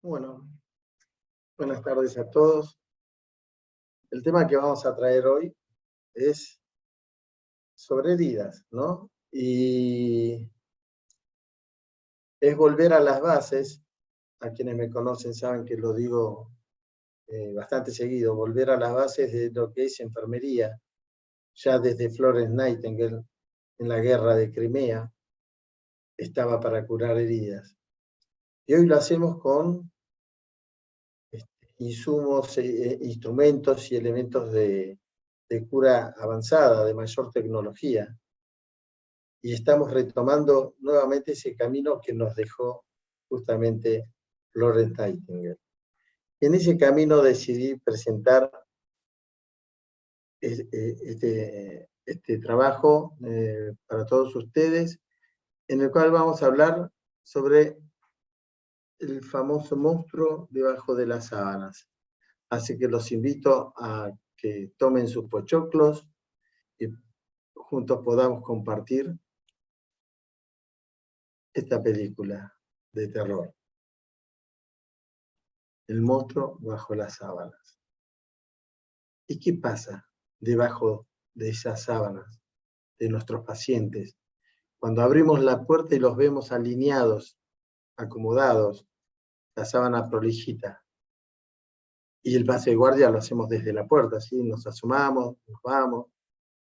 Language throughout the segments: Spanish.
Bueno, buenas tardes a todos. El tema que vamos a traer hoy es sobre heridas, ¿no? Y es volver a las bases. A quienes me conocen saben que lo digo bastante seguido, volver a las bases de lo que es enfermería, ya desde Florence Nightingale en la guerra de Crimea, estaba para curar heridas. Y hoy lo hacemos con insumos, instrumentos y elementos de cura avanzada, de mayor tecnología. Y estamos retomando nuevamente ese camino que nos dejó justamente Florence Nightingale. En ese camino decidí presentar este trabajo para todos ustedes, en el cual vamos a hablar sobre el famoso monstruo debajo de las sábanas. Así que los invito a que tomen sus pochoclos y juntos podamos compartir esta película de terror. El monstruo bajo las sábanas. ¿Y qué pasa debajo de esas sábanas de nuestros pacientes? Cuando abrimos la puerta y los vemos alineados, acomodados, la sábana prolijita. Y el pase de guardia lo hacemos desde la puerta, ¿sí? Nos asomamos, nos vamos,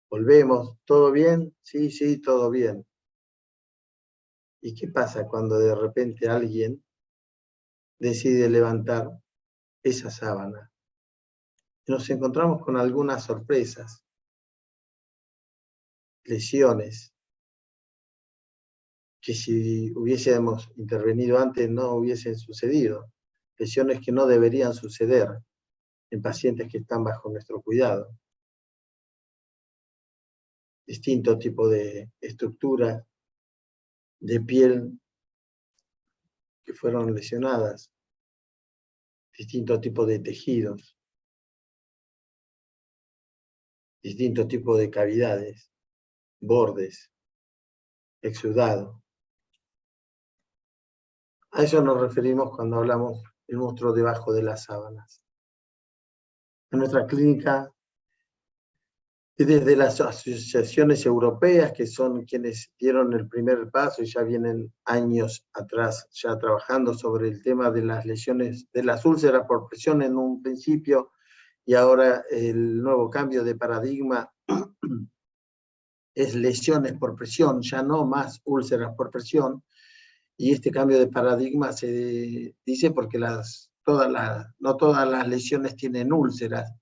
volvemos. ¿Todo bien? Sí, sí, todo bien. ¿Y qué pasa cuando de repente alguien decide levantar esa sábana? Nos encontramos con algunas sorpresas, lesiones, que si hubiésemos intervenido antes no hubiesen sucedido, lesiones que no deberían suceder en pacientes que están bajo nuestro cuidado. Distinto tipo de estructura de piel que fueron lesionadas, distinto tipo de tejidos, distinto tipo de cavidades, bordes, exudado. A eso nos referimos cuando hablamos del monstruo debajo de las sábanas. En nuestra clínica, y desde las asociaciones europeas, que son quienes dieron el primer paso y ya vienen años atrás ya trabajando sobre el tema de las lesiones, de las úlceras por presión en un principio, y ahora el nuevo cambio de paradigma es lesiones por presión, ya no más úlceras por presión, y este cambio de paradigma se dice porque no todas las lesiones tienen úlceras,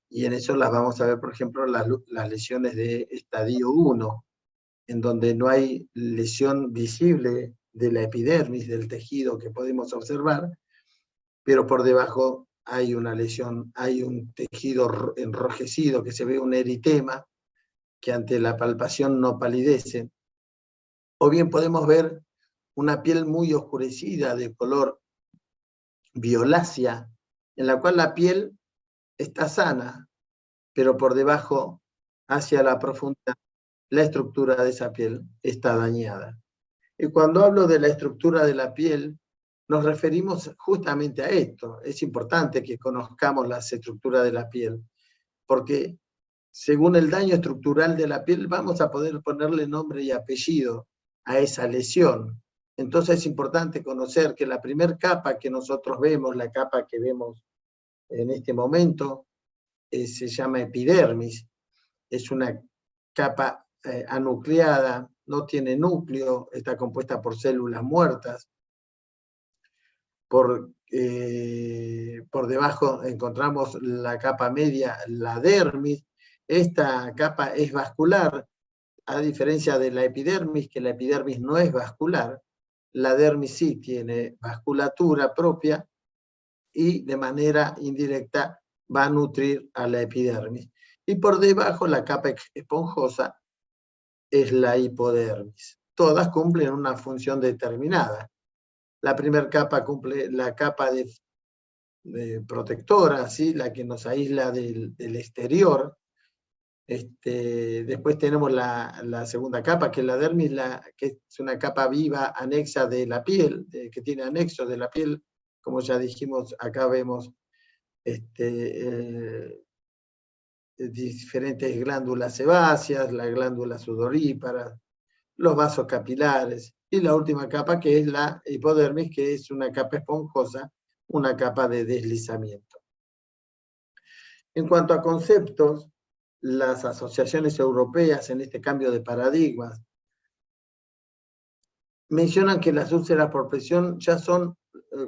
y en eso las vamos a ver, por ejemplo, las lesiones de estadio 1, en donde no hay lesión visible de la epidermis, del tejido que podemos observar, pero por debajo hay una lesión, hay un tejido enrojecido, que se ve un eritema, que ante la palpación no palidece. O bien podemos ver una piel muy oscurecida de color violácea, en la cual la piel está sana, pero por debajo, hacia la profundidad, la estructura de esa piel está dañada. Y cuando hablo de la estructura de la piel, nos referimos justamente a esto. Es importante que conozcamos las estructuras de la piel, porque según el daño estructural de la piel, vamos a poder ponerle nombre y apellido a esa lesión. Entonces es importante conocer que la primera capa que nosotros vemos, la capa que vemos en este momento, se llama epidermis. Es una capa anucleada, no tiene núcleo, está compuesta por células muertas. Por debajo encontramos la capa media, la dermis. Esta capa es vascular, a diferencia de la epidermis, que la epidermis no es vascular. La dermis sí tiene vasculatura propia y de manera indirecta va a nutrir a la epidermis. Y por debajo la capa esponjosa es la hipodermis. Todas cumplen una función determinada. La primera capa cumple la capa de protectora, ¿sí? La que nos aísla del exterior. Después tenemos la segunda capa, que es la dermis, que es una capa viva anexa de la piel, que tiene anexo de la piel como ya dijimos, acá vemos diferentes glándulas sebáceas, la glándula sudorípara, los vasos capilares, y la última capa que es la hipodermis, que es una capa esponjosa, una capa de deslizamiento. En cuanto a conceptos, las asociaciones europeas en este cambio de paradigmas mencionan que las úlceras por presión ya son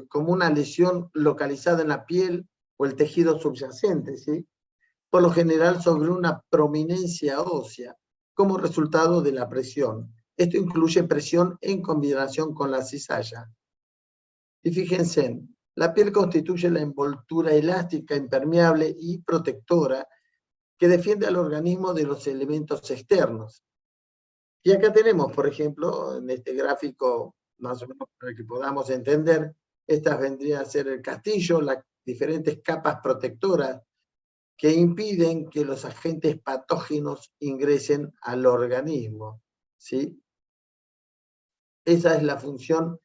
como una lesión localizada en la piel o el tejido subyacente, ¿sí? Por lo general sobre una prominencia ósea, como resultado de la presión. Esto incluye presión en combinación con la cizalla. Y fíjense, la piel constituye la envoltura elástica, impermeable y protectora que defiende al organismo de los elementos externos. Y acá tenemos, por ejemplo, en este gráfico, más o menos para que podamos entender, estas vendrían a ser el castillo, las diferentes capas protectoras que impiden que los agentes patógenos ingresen al organismo, ¿sí? Esa es la función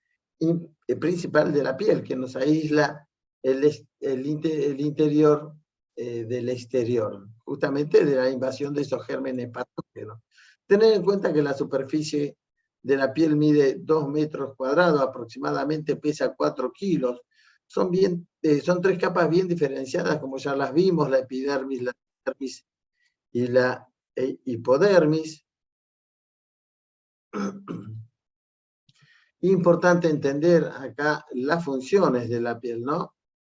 principal de la piel, que nos aísla el interior del exterior, justamente de la invasión de esos gérmenes patógenos. Tener en cuenta que la superficie de la piel mide 2 metros cuadrados, aproximadamente pesa 4 kilos. Son 3 capas bien diferenciadas, como ya las vimos, la epidermis, la dermis y la hipodermis. Importante entender acá las funciones de la piel, ¿no?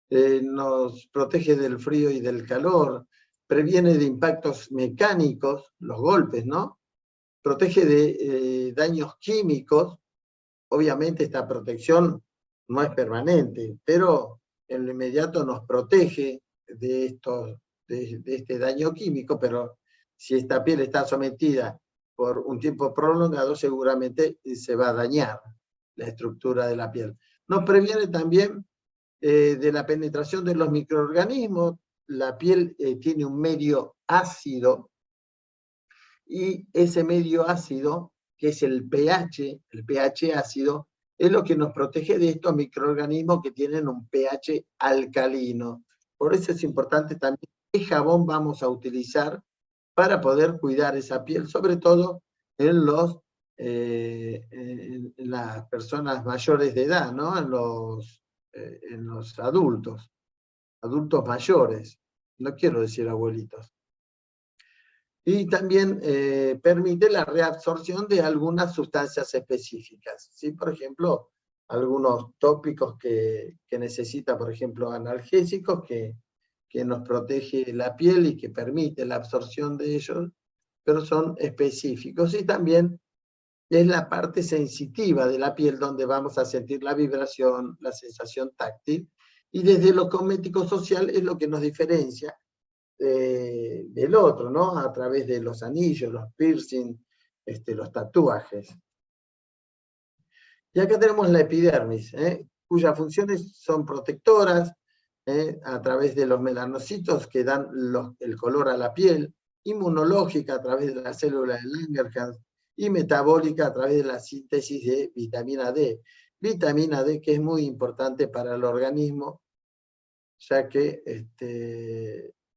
Nos protege del frío y del calor, previene de impactos mecánicos, los golpes, ¿no? Protege de daños químicos. Obviamente esta protección no es permanente, pero en lo inmediato nos protege de este daño químico, pero si esta piel está sometida por un tiempo prolongado, seguramente se va a dañar la estructura de la piel. Nos previene también de la penetración de los microorganismos. La piel tiene un medio ácido, y ese medio ácido, que es el pH ácido, es lo que nos protege de estos microorganismos que tienen un pH alcalino. Por eso es importante también qué jabón vamos a utilizar para poder cuidar esa piel, sobre todo en las personas mayores de edad, ¿no? En los adultos mayores. No quiero decir abuelitos. Y también permite la reabsorción de algunas sustancias específicas, ¿sí? Por ejemplo, algunos tópicos que necesita, por ejemplo, analgésicos, que nos protege la piel y que permite la absorción de ellos, pero son específicos. Y también es la parte sensitiva de la piel donde vamos a sentir la vibración, la sensación táctil, y desde lo cosmético social es lo que nos diferencia del otro, ¿no? A través de los anillos, los piercing, los tatuajes. Y acá tenemos la epidermis, cuyas funciones son protectoras, a través de los melanocitos que dan el color a la piel, inmunológica a través de la célula de Langerhans, y metabólica a través de la síntesis de vitamina D. Vitamina D que es muy importante para el organismo, ya que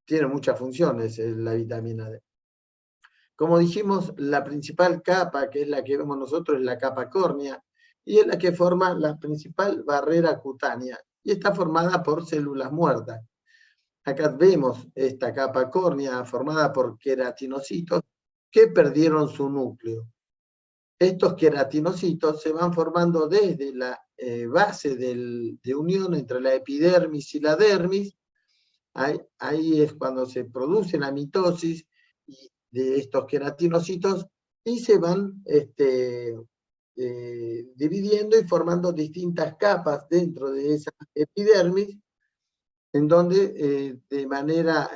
tiene muchas funciones la vitamina D. Como dijimos, la principal capa, que es la que vemos nosotros, es la capa córnea, y es la que forma la principal barrera cutánea, y está formada por células muertas. Acá vemos esta capa córnea formada por queratinocitos que perdieron su núcleo. Estos queratinocitos se van formando desde la base de unión entre la epidermis y la dermis. Ahí es cuando se produce la mitosis de estos queratinocitos y se van dividiendo y formando distintas capas dentro de esa epidermis, en donde de manera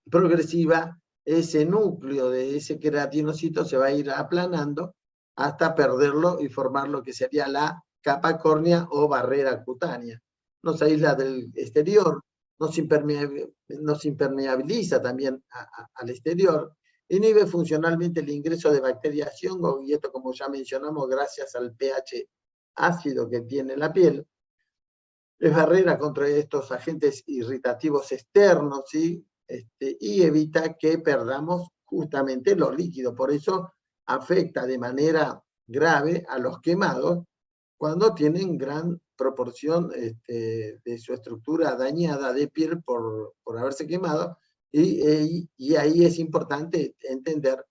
progresiva ese núcleo de ese queratinocito se va a ir aplanando hasta perderlo y formar lo que sería la capa córnea o barrera cutánea. Nos aísla del exterior, nos impermeabiliza también al exterior, inhibe funcionalmente el ingreso de bacterias y hongos, y esto, como ya mencionamos, gracias al pH ácido que tiene la piel, es barrera contra estos agentes irritativos externos, ¿sí? Y evita que perdamos justamente los líquidos. Por eso afecta de manera grave a los quemados cuando tienen gran proporción de su estructura dañada de piel por haberse quemado, y ahí es importante entender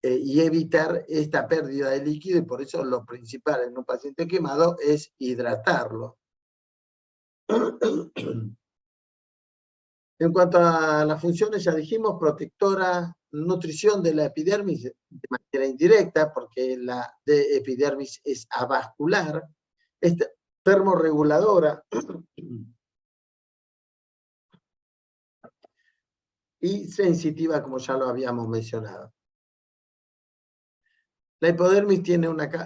y evitar esta pérdida de líquido, y por eso lo principal en un paciente quemado es hidratarlo. En cuanto a las funciones, ya dijimos, protectora, nutrición de la epidermis de manera indirecta, porque la de epidermis es avascular, termorreguladora y sensitiva, como ya lo habíamos mencionado. La hipodermis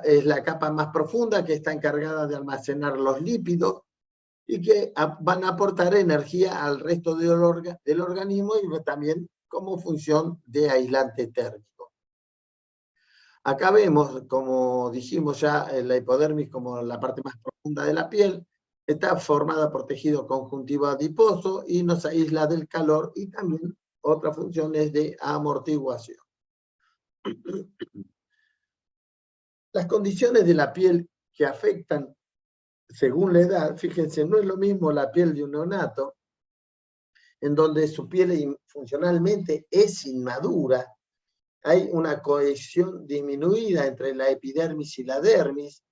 es la capa más profunda que está encargada de almacenar los lípidos y que van a aportar energía al resto del organismo, y también como función de aislante térmico. Acá vemos, como dijimos ya, la hipodermis como la parte más profunda de la piel, está formada por tejido conjuntivo adiposo y nos aísla del calor, y también otra función es de amortiguación. Las condiciones de la piel que afectan según la edad, fíjense, no es lo mismo la piel de un neonato, en donde su piel funcionalmente es inmadura, hay una cohesión disminuida entre la epidermis y la dermis.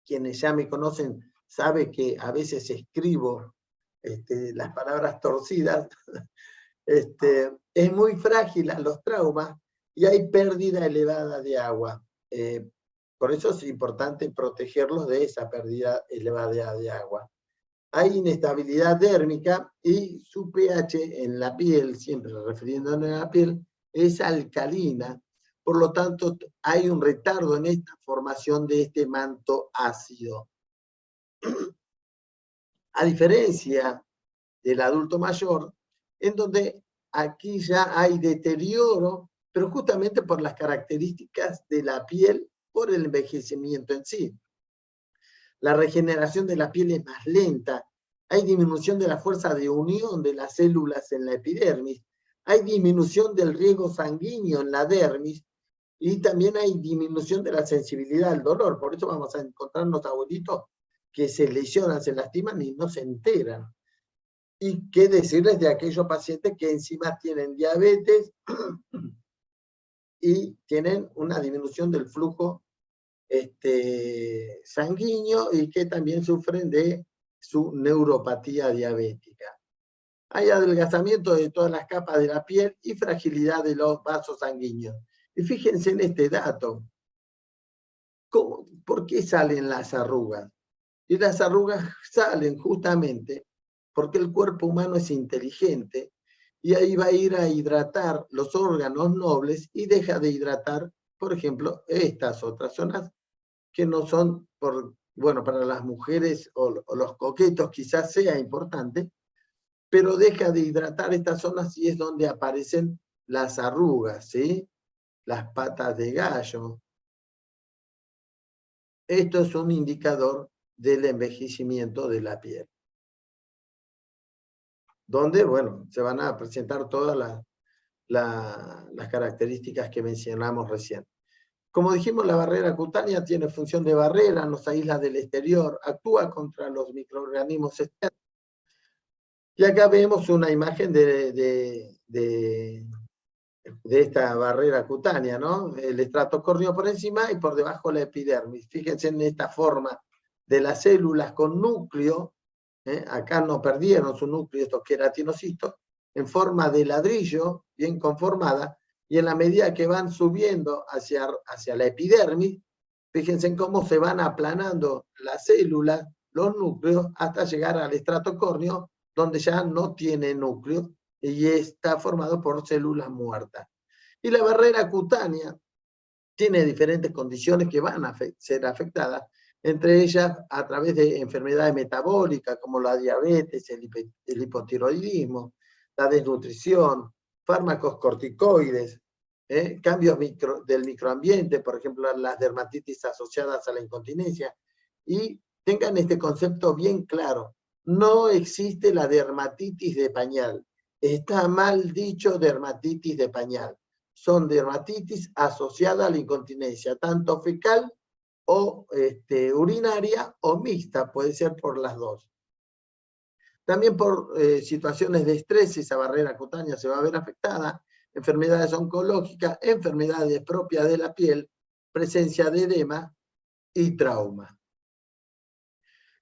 Quienes ya me conocen saben que a veces escribo las palabras torcidas. Es muy frágil a los traumas y hay pérdida elevada de agua. Por eso es importante protegerlos de esa pérdida elevada de agua. Hay inestabilidad dérmica y su pH en la piel, siempre refiriéndonos a la piel, es alcalina. Por lo tanto, hay un retardo en esta formación de este manto ácido. A diferencia del adulto mayor, en donde aquí ya hay deterioro, pero justamente por las características de la piel, por el envejecimiento en sí. La regeneración de la piel es más lenta, hay disminución de la fuerza de unión de las células en la epidermis, hay disminución del riego sanguíneo en la dermis, y también hay disminución de la sensibilidad al dolor. Por eso vamos a encontrarnos abuelitos que se lesionan, se lastiman y no se enteran. Y qué decirles de aquellos pacientes que encima tienen diabetes y tienen una disminución del flujo sanguíneo, y que también sufren de su neuropatía diabética. Hay adelgazamiento de todas las capas de la piel y fragilidad de los vasos sanguíneos. Y fíjense en este dato. ¿Por qué salen las arrugas? Y las arrugas salen justamente porque el cuerpo humano es inteligente, y ahí va a ir a hidratar los órganos nobles y deja de hidratar, por ejemplo, estas otras zonas que no son, bueno, para las mujeres o los coquetos quizás sea importante, pero deja de hidratar estas zonas y es donde aparecen las arrugas, ¿sí? Las patas de gallo. Esto es un indicador del envejecimiento de la piel, donde, bueno, se van a presentar todas las características que mencionamos recién. Como dijimos, la barrera cutánea tiene función de barrera, nos aísla del exterior, actúa contra los microorganismos externos. Y acá vemos una imagen de esta barrera cutánea, ¿no? El estrato córneo por encima y por debajo la epidermis. Fíjense en esta forma de las células con núcleo, acá no perdieron su núcleo estos queratinocitos, en forma de ladrillo, bien conformada, y en la medida que van subiendo hacia la epidermis, fíjense en cómo se van aplanando las células, los núcleos, hasta llegar al estrato córneo, donde ya no tiene núcleo y está formado por células muertas. Y la barrera cutánea tiene diferentes condiciones que van a ser afectadas, entre ellas a través de enfermedades metabólicas como la diabetes, el hipotiroidismo, la desnutrición, fármacos corticoides, cambios del microambiente, por ejemplo, las dermatitis asociadas a la incontinencia, Y tengan este concepto bien claro. No existe la dermatitis de pañal. Está mal dicho dermatitis de pañal. Son dermatitis asociadas a la incontinencia, tanto fecal o urinaria o mixta, puede ser por las dos. También por situaciones de estrés, esa barrera cutánea se va a ver afectada, enfermedades oncológicas, enfermedades propias de la piel, presencia de edema y trauma.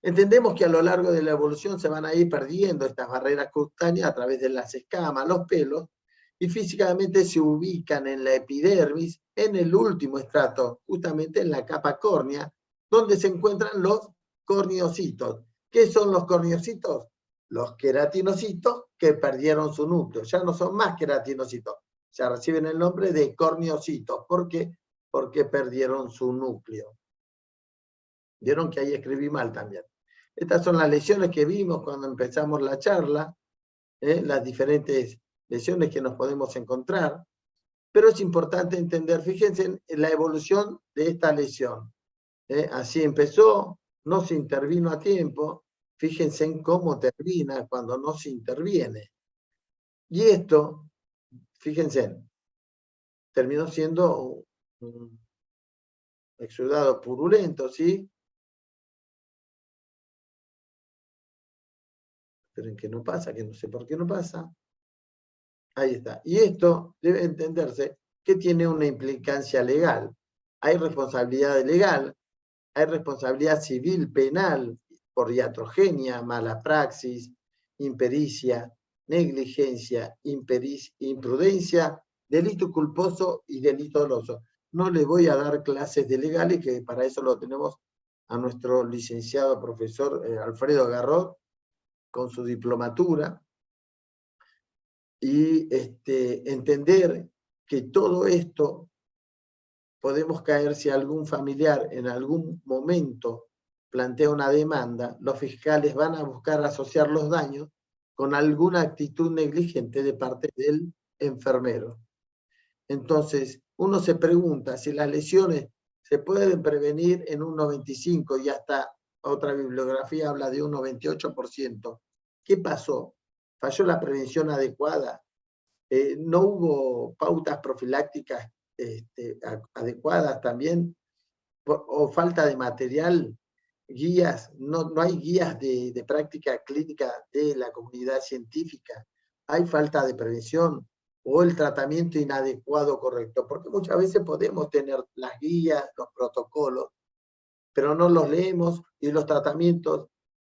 Entendemos que a lo largo de la evolución se van a ir perdiendo estas barreras cutáneas a través de las escamas, los pelos, y físicamente se ubican en la epidermis, en el último estrato, justamente en la capa córnea, donde se encuentran los corneocitos. ¿Qué son los corneocitos? Los queratinocitos que perdieron su núcleo. Ya no son más queratinocitos, ya reciben el nombre de corneocitos. ¿Por qué? Porque perdieron su núcleo. Vieron que ahí escribí mal también. Estas son las lesiones que vimos cuando empezamos la charla, las diferentes lesiones que nos podemos encontrar, pero es importante entender, fíjense en la evolución de esta lesión. Así empezó, no se intervino a tiempo, fíjense en cómo termina cuando no se interviene. Y esto, fíjense, terminó siendo un exudado purulento, ¿sí? Pero que no pasa, que no sé por qué no pasa. Ahí está. Y esto debe entenderse que tiene una implicancia legal. Hay responsabilidad legal, hay responsabilidad civil penal por iatrogenia, mala praxis, impericia, negligencia, imprudencia, delito culposo y delito doloso. No le voy a dar clases de legales, que para eso lo tenemos a nuestro licenciado profesor Alfredo Garrot, con su diplomatura, y entender que todo esto podemos caer si algún familiar en algún momento plantea una demanda, los fiscales van a buscar asociar los daños con alguna actitud negligente de parte del enfermero. Entonces, uno se pregunta si las lesiones se pueden prevenir en un 95% y hasta otra bibliografía habla de un 98%. ¿Qué pasó? ¿Falló la prevención adecuada? ¿No hubo pautas profilácticas adecuadas también? ¿O falta de material? ¿Guías? No hay guías de práctica clínica de la comunidad científica. ¿Hay falta de prevención? ¿O el tratamiento inadecuado correcto? Porque muchas veces podemos tener las guías, los protocolos, pero no los leemos y los tratamientos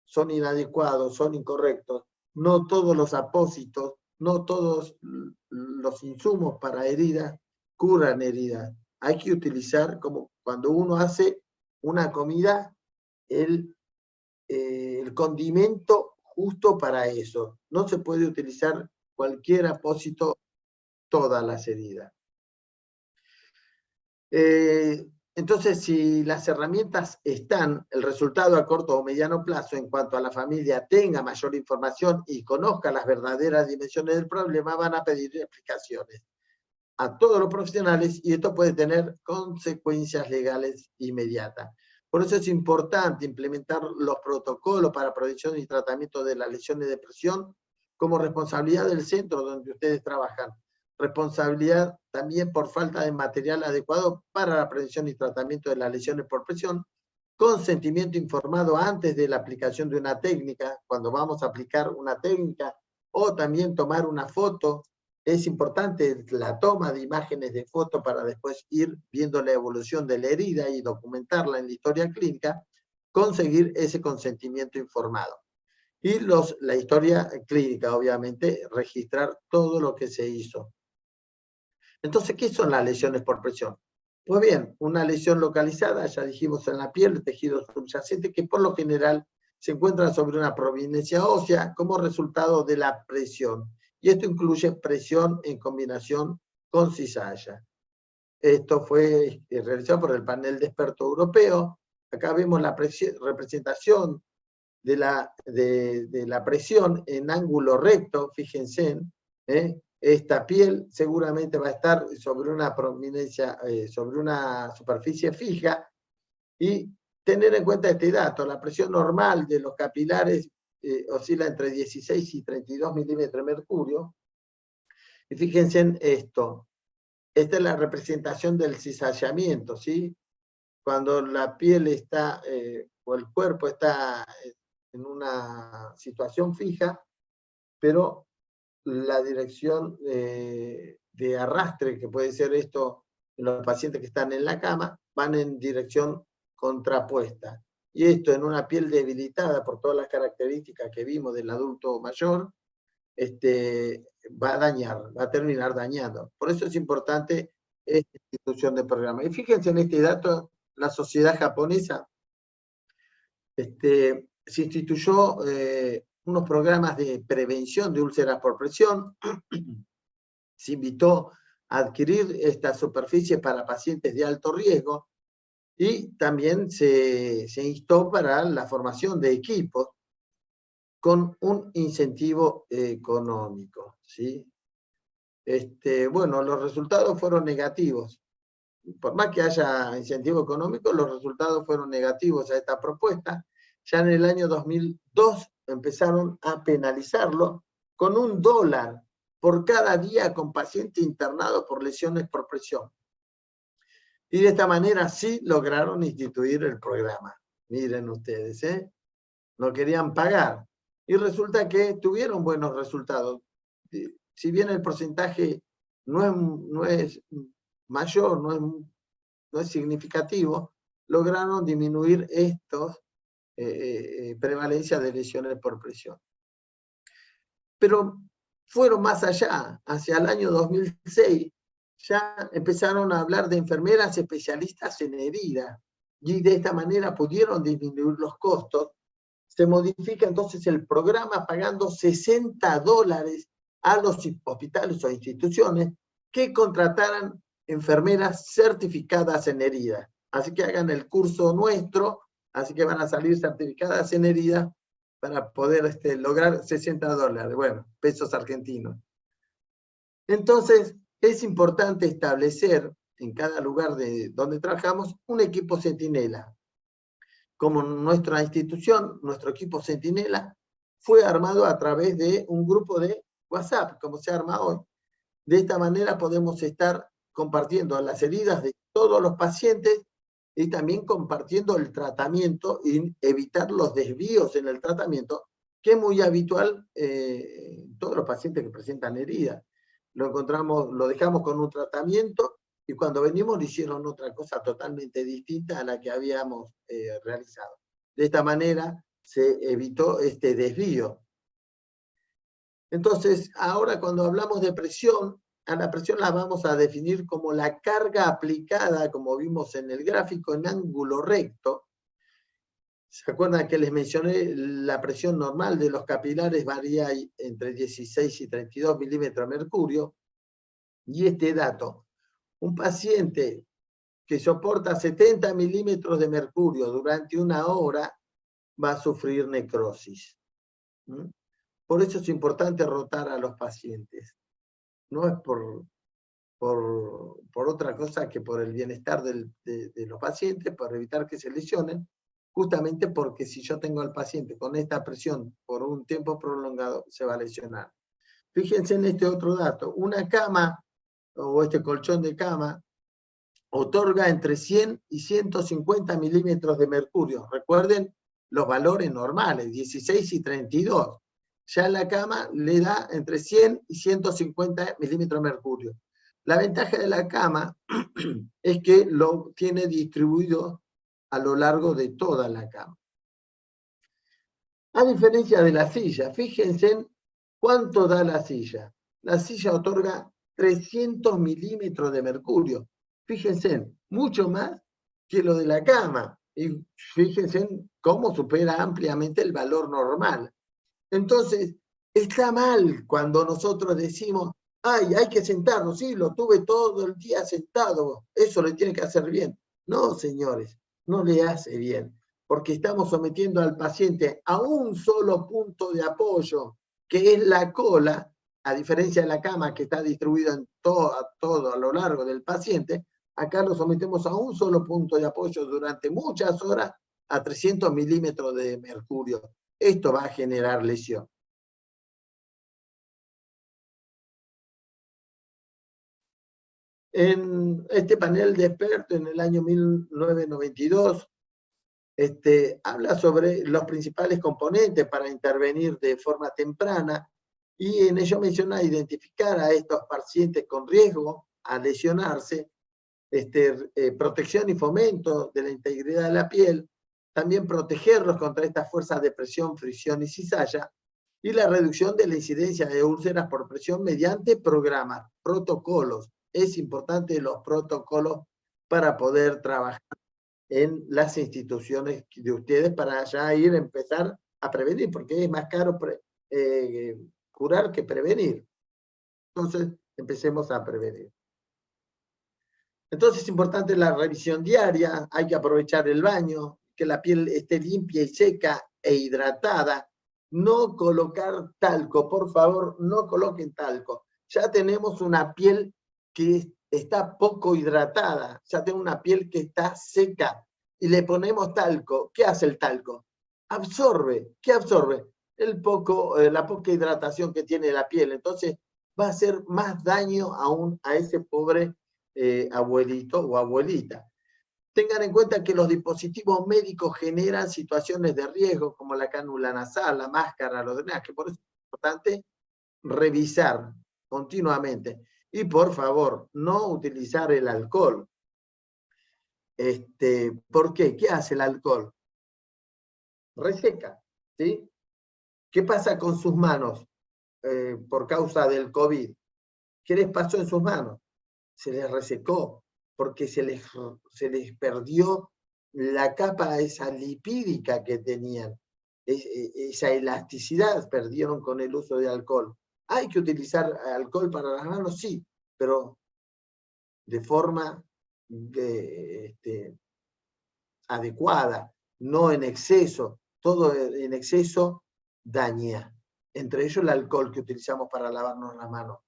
son inadecuados, son incorrectos. No todos los apósitos, no todos los insumos para heridas curan heridas. Hay que utilizar, como cuando uno hace una comida, el condimento justo para eso. No se puede utilizar cualquier apósito todas las heridas. Entonces, si las herramientas están, el resultado a corto o mediano plazo en cuanto a la familia tenga mayor información y conozca las verdaderas dimensiones del problema, van a pedir explicaciones a todos los profesionales y esto puede tener consecuencias legales inmediatas. Por eso es importante implementar los protocolos para prevención y tratamiento de las lesiones de presión como responsabilidad del centro donde ustedes trabajan. Responsabilidad también por falta de material adecuado para la prevención y tratamiento de las lesiones por presión, consentimiento informado antes de la aplicación de una técnica, cuando vamos a aplicar una técnica, o también tomar una foto. Es importante la toma de imágenes de foto para después ir viendo la evolución de la herida y documentarla en la historia clínica, conseguir ese consentimiento informado. Y la historia clínica, obviamente, registrar todo lo que se hizo. Entonces, ¿qué son las lesiones por presión? Pues bien, una lesión localizada, ya dijimos, en la piel, tejido subyacente, que por lo general se encuentra sobre una prominencia ósea como resultado de la presión. Y esto incluye presión en combinación con cizalla. Esto fue realizado por el panel de expertos europeo. Acá vemos la representación de la presión en ángulo recto, fíjense, esta piel seguramente va a estar sobre una prominencia, sobre una superficie fija, y tener en cuenta este dato, la presión normal de los capilares oscila entre 16 y 32 milímetros de mercurio. Y fíjense en esto, esta es la representación del cizallamiento, ¿sí? Cuando la piel está, o el cuerpo está en una situación fija, pero la dirección de arrastre, que puede ser esto en los pacientes que están en la cama, van en dirección contrapuesta. Y esto en una piel debilitada por todas las características que vimos del adulto mayor, va a dañar, va a terminar dañando. Por eso es importante esta institución de programa. Y fíjense en este dato, la sociedad japonesa se instituyó unos programas de prevención de úlceras por presión, se invitó a adquirir esta superficie para pacientes de alto riesgo y también se instó para la formación de equipos con un incentivo económico, ¿sí? Bueno, los resultados fueron negativos. Por más que haya incentivo económico, los resultados fueron negativos a esta propuesta. Ya en el año 2002 empezaron a penalizarlo con $1 por cada día con paciente internado por lesiones por presión. Y de esta manera sí lograron instituir el programa. Miren ustedes, no querían pagar. Y resulta que tuvieron buenos resultados. Si bien el porcentaje no es mayor, no es significativo, lograron disminuir estos prevalencias de lesiones por presión. Pero fueron más allá. Hacia el año 2006 ya empezaron a hablar de enfermeras especialistas en heridas y de esta manera pudieron disminuir los costos. Se modifica entonces el programa pagando $60 a los hospitales o instituciones que contrataran enfermeras certificadas en heridas. Así que hagan el curso nuestro, así que van a salir certificadas en heridas para poder lograr $60, bueno, pesos argentinos. Entonces, es importante establecer en cada lugar donde trabajamos un equipo centinela. Como nuestra institución, nuestro equipo centinela fue armado a través de un grupo de WhatsApp, como se arma hoy. De esta manera podemos estar compartiendo las heridas de todos los pacientes y también compartiendo el tratamiento y evitar los desvíos en el tratamiento, que es muy habitual en todos los pacientes que presentan heridas. Lo dejamos con un tratamiento y cuando venimos le hicieron otra cosa totalmente distinta a la que habíamos realizado. De esta manera se evitó este desvío. Entonces, ahora cuando hablamos de presión, a la presión la vamos a definir como la carga aplicada, como vimos en el gráfico, en ángulo recto. ¿Se acuerdan que les mencioné la presión normal de los capilares varía entre 16 y 32 milímetros de mercurio? Y este dato, un paciente que soporta 70 milímetros de mercurio durante 1 hora va a sufrir necrosis. Por eso es importante rotar a los pacientes. No es por otra cosa que por el bienestar de los pacientes, para evitar que se lesionen, justamente porque si yo tengo al paciente con esta presión por un tiempo prolongado, se va a lesionar. Fíjense en este otro dato. Una cama o este colchón de cama otorga entre 100 y 150 milímetros de mercurio. Recuerden los valores normales, 16 y 32. Ya la cama le da entre 100 y 150 milímetros de mercurio. La ventaja de la cama es que lo tiene distribuido a lo largo de toda la cama. A diferencia de la silla, fíjense en cuánto da la silla. La silla otorga 300 milímetros de mercurio. Fíjense, mucho más que lo de la cama. Y fíjense en cómo supera ampliamente el valor normal. Entonces, está mal cuando nosotros decimos, ay, hay que sentarnos, sí, lo tuve todo el día sentado, eso le tiene que hacer bien. No, señores, no le hace bien, porque estamos sometiendo al paciente a un solo punto de apoyo, que es la cola, a diferencia de la cama que está distribuida en todo a lo largo del paciente. Acá lo sometemos a un solo punto de apoyo durante muchas horas a 300 milímetros de mercurio. Esto va a generar lesión. En este panel de expertos en el año 1992, habla sobre los principales componentes para intervenir de forma temprana y en ello menciona identificar a estos pacientes con riesgo a lesionarse, protección y fomento de la integridad de la piel, también protegerlos contra estas fuerzas de presión, fricción y cizalla, y la reducción de la incidencia de úlceras por presión mediante programas, protocolos. Es importante los protocolos para poder trabajar en las instituciones de ustedes para ya empezar a prevenir, porque es más caro curar que prevenir. Entonces, empecemos a prevenir. Entonces es importante la revisión diaria, hay que aprovechar el baño, que la piel esté limpia y seca e hidratada. No colocar talco, por favor, no coloquen talco. Ya tenemos una piel que está poco hidratada, ya tenemos una piel que está seca y le ponemos talco. ¿Qué hace el talco? Absorbe. ¿Qué absorbe? La poca hidratación que tiene la piel. Entonces va a hacer más daño aún a ese pobre abuelito o abuelita. Tengan en cuenta que los dispositivos médicos generan situaciones de riesgo como la cánula nasal, la máscara, los drenajes. Por eso es importante revisar continuamente. Y por favor, no utilizar el alcohol. ¿Por qué? ¿Qué hace el alcohol? Reseca, ¿sí? ¿Qué pasa con sus manos por causa del COVID? ¿Qué les pasó en sus manos? Se les resecó, porque se les perdió la capa esa lipídica que tenían, esa elasticidad perdieron con el uso de alcohol. ¿Hay que utilizar alcohol para las manos? Sí, pero de forma adecuada, no en exceso. Todo en exceso daña. Entre ellos el alcohol que utilizamos para lavarnos las manos.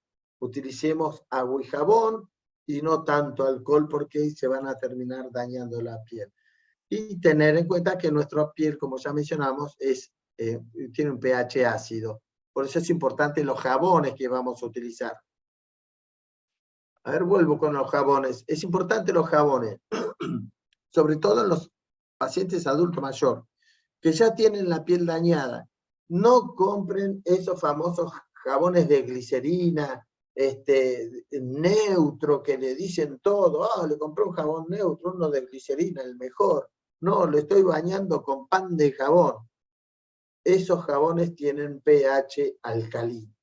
Utilicemos agua y jabón y no tanto alcohol porque se van a terminar dañando la piel. Y tener en cuenta que nuestra piel, como ya mencionamos, tiene un pH ácido. Por eso es importante los jabones que vamos a utilizar. A ver, vuelvo con los jabones. Es importante los jabones, sobre todo en los pacientes adultos mayores, que ya tienen la piel dañada. No compren esos famosos jabones de glicerina, neutro, que le dicen todo. Le compré un jabón neutro, uno de glicerina, el mejor. No, lo estoy bañando con pan de jabón. Esos jabones tienen pH alcalino.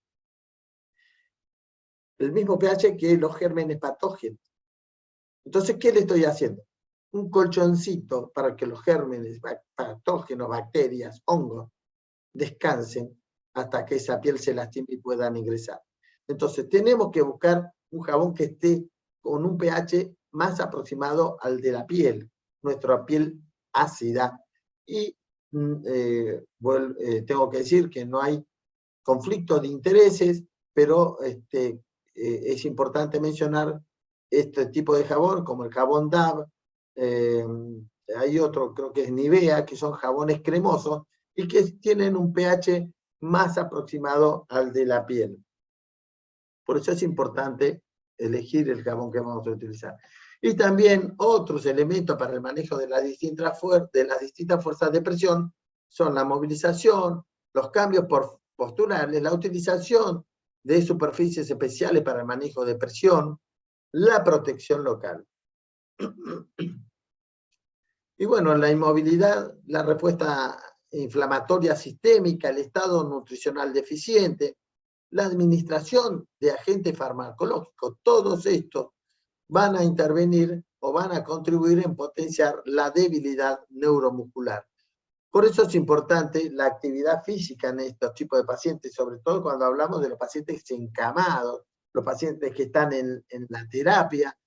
El mismo pH que los gérmenes patógenos. Entonces, ¿qué le estoy haciendo? Un colchoncito para que los gérmenes patógenos, bacterias, hongos, descansen hasta que esa piel se lastime y puedan ingresar. Entonces, tenemos que buscar un jabón que esté con un pH más aproximado al de la piel, nuestra piel ácida. Y tengo que decir que no hay conflicto de intereses, pero es importante mencionar este tipo de jabón, como el jabón DAV, hay otro, creo que es Nivea, que son jabones cremosos y que tienen un pH más aproximado al de la piel. Por eso es importante elegir el jabón que vamos a utilizar. Y también otros elementos para el manejo de las distintas fuerzas de presión son la movilización, los cambios posturales, la utilización de superficies especiales para el manejo de presión, la protección local. Y bueno, la inmovilidad, la respuesta inflamatoria sistémica, el estado nutricional deficiente, la administración de agentes farmacológicos, todos estos van a intervenir o van a contribuir en potenciar la debilidad neuromuscular. Por eso es importante la actividad física en estos tipos de pacientes, sobre todo cuando hablamos de los pacientes encamados, los pacientes que están en la terapia,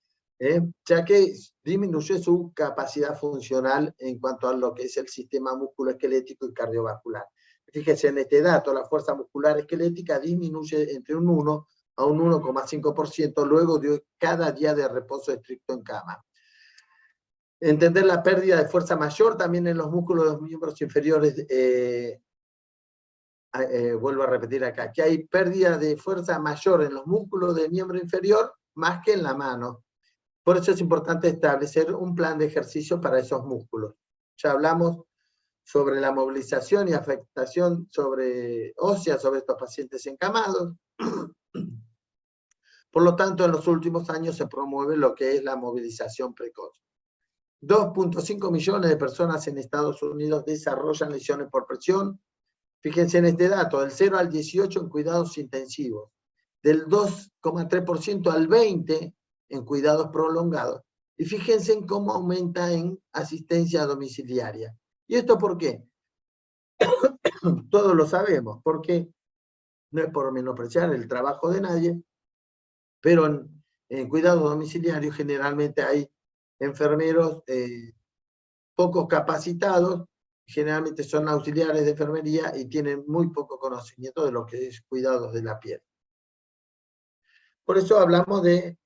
ya que disminuye su capacidad funcional en cuanto a lo que es el sistema musculoesquelético y cardiovascular. Fíjense en este dato, la fuerza muscular esquelética disminuye entre un 1 a un 1,5% luego de cada día de reposo estricto en cama. Entender la pérdida de fuerza mayor también en los músculos de los miembros inferiores. Vuelvo a repetir acá, que hay pérdida de fuerza mayor en los músculos del miembro inferior más que en la mano. Por eso es importante establecer un plan de ejercicio para esos músculos. Ya hablamos sobre la movilización y afectación ósea sobre estos pacientes encamados. Por lo tanto, en los últimos años se promueve lo que es la movilización precoz. 2.5 millones de personas en Estados Unidos desarrollan lesiones por presión. Fíjense en este dato, del 0 al 18 en cuidados intensivos, del 2,3% al 20% en cuidados prolongados. Y fíjense en cómo aumenta en asistencia domiciliaria. ¿Y esto por qué? Todos lo sabemos, porque no es por menospreciar el trabajo de nadie, pero en cuidados domiciliarios generalmente hay enfermeros pocos capacitados, generalmente son auxiliares de enfermería y tienen muy poco conocimiento de lo que es cuidados de la piel. Por eso hablamos de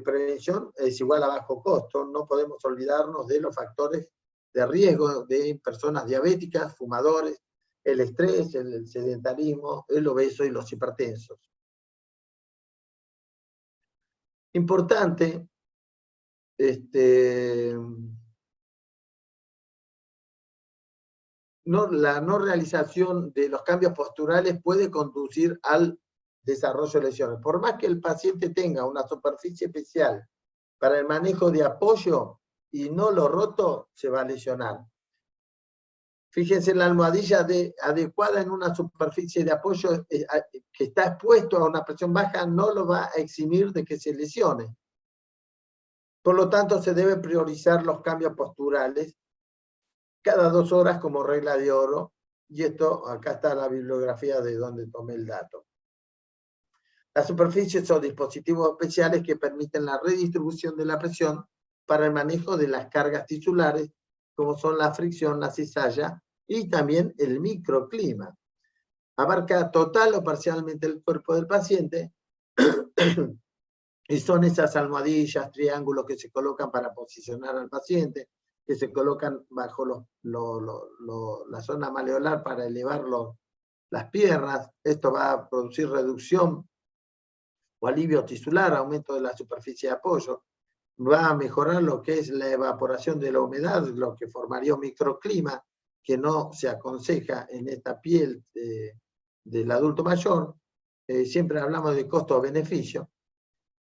prevención es igual a bajo costo. No podemos olvidarnos de los factores de riesgo de personas diabéticas, fumadores, el estrés, el sedentarismo, el obeso y los hipertensos. Importante, la no realización de los cambios posturales puede conducir al desarrollo de lesiones. Por más que el paciente tenga una superficie especial para el manejo de apoyo y no lo roto, se va a lesionar. Fíjense, la almohadilla adecuada en una superficie de apoyo que está expuesto a una presión baja no lo va a eximir de que se lesione. Por lo tanto, se deben priorizar los cambios posturales cada 2 horas como regla de oro, y esto, acá está la bibliografía de donde tomé el dato. Las superficies son dispositivos especiales que permiten la redistribución de la presión para el manejo de las cargas tisulares, como son la fricción, la cizalla y también el microclima. Abarca total o parcialmente el cuerpo del paciente y son esas almohadillas, triángulos que se colocan para posicionar al paciente, que se colocan bajo la zona maleolar para elevar las piernas. Esto va a producir reducción o alivio tisular, aumento de la superficie de apoyo. Va a mejorar lo que es la evaporación de la humedad, lo que formaría un microclima que no se aconseja en esta piel del adulto mayor. Siempre hablamos de costo-beneficio.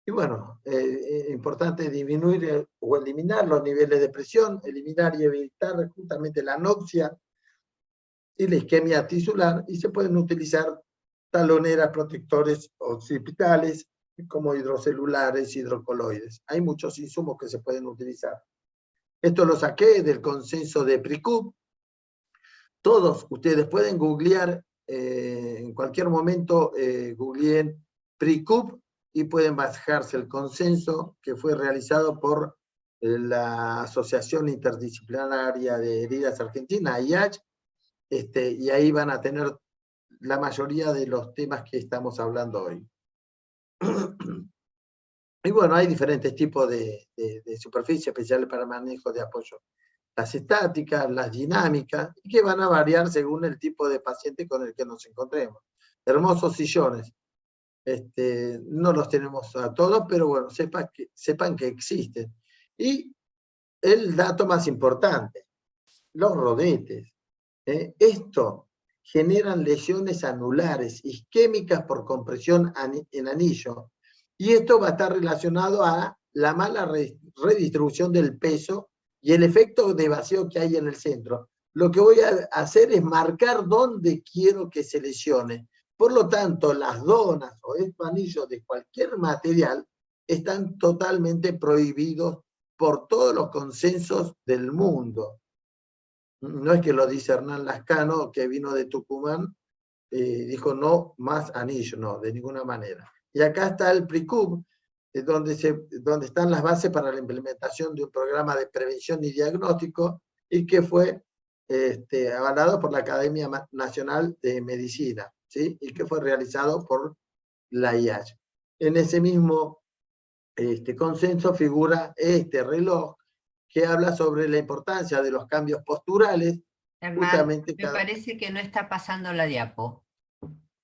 Y bueno, es importante disminuir o eliminar los niveles de presión, eliminar y evitar justamente la anoxia y la isquemia tisular, y se pueden utilizar taloneras, protectores occipitales, como hidrocelulares, hidrocoloides. Hay muchos insumos que se pueden utilizar. Esto lo saqué del consenso de PRICUP. Todos ustedes pueden googlear, en cualquier momento googleen PRICUP, y pueden bajarse el consenso que fue realizado por la Asociación Interdisciplinaria de Heridas Argentina, AIH, y ahí van a tener la mayoría de los temas que estamos hablando hoy. Y bueno, hay diferentes tipos de superficies especiales para manejo de apoyo. Las estáticas, las dinámicas, y que van a variar según el tipo de paciente con el que nos encontremos. Hermosos sillones. No los tenemos a todos, pero bueno, sepan que existen. Y el dato más importante, los rodetes. Esto generan lesiones anulares, isquémicas por compresión en anillo. Y esto va a estar relacionado a la mala redistribución del peso y el efecto de vacío que hay en el centro. Lo que voy a hacer es marcar dónde quiero que se lesione. Por lo tanto, las donas o estos anillos de cualquier material están totalmente prohibidos por todos los consensos del mundo. No es que lo dice Hernán Lascano, que vino de Tucumán, dijo no más anillo, no, de ninguna manera. Y acá está el PRICUP, donde están las bases para la implementación de un programa de prevención y diagnóstico, y que fue avalado por la Academia Nacional de Medicina, ¿sí? Y que fue realizado por la IAH. En ese mismo consenso figura este reloj, que habla sobre la importancia de los cambios posturales, Hernán, justamente me parece que no está pasando la diapo.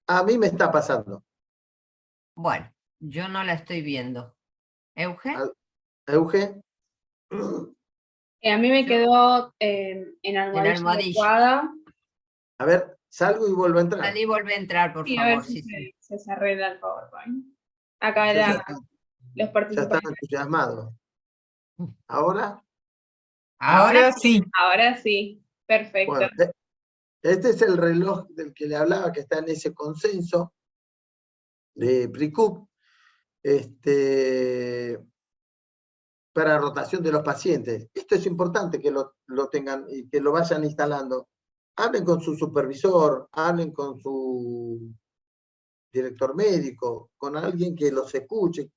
a mí me está pasando. Bueno, yo no la estoy viendo. ¿Euge? Euge. A mí me quedó en almohadilla almohadilla. adecuada. A ver, salgo y vuelvo a entrar. Salí y vuelve a entrar, por Y a favor. ver si Sí. se arregla el PowerPoint. Acá Ya era está. los Ya están participantes. entusiasmados. ¿Ahora? Ahora sí. Ahora sí, perfecto. Bueno, este es el reloj del que le hablaba, que está en ese consenso de PRICUP, para rotación de los pacientes. Esto es importante que lo tengan y que lo vayan instalando. Hablen con su supervisor, hablen con su director médico, con alguien que los escuche,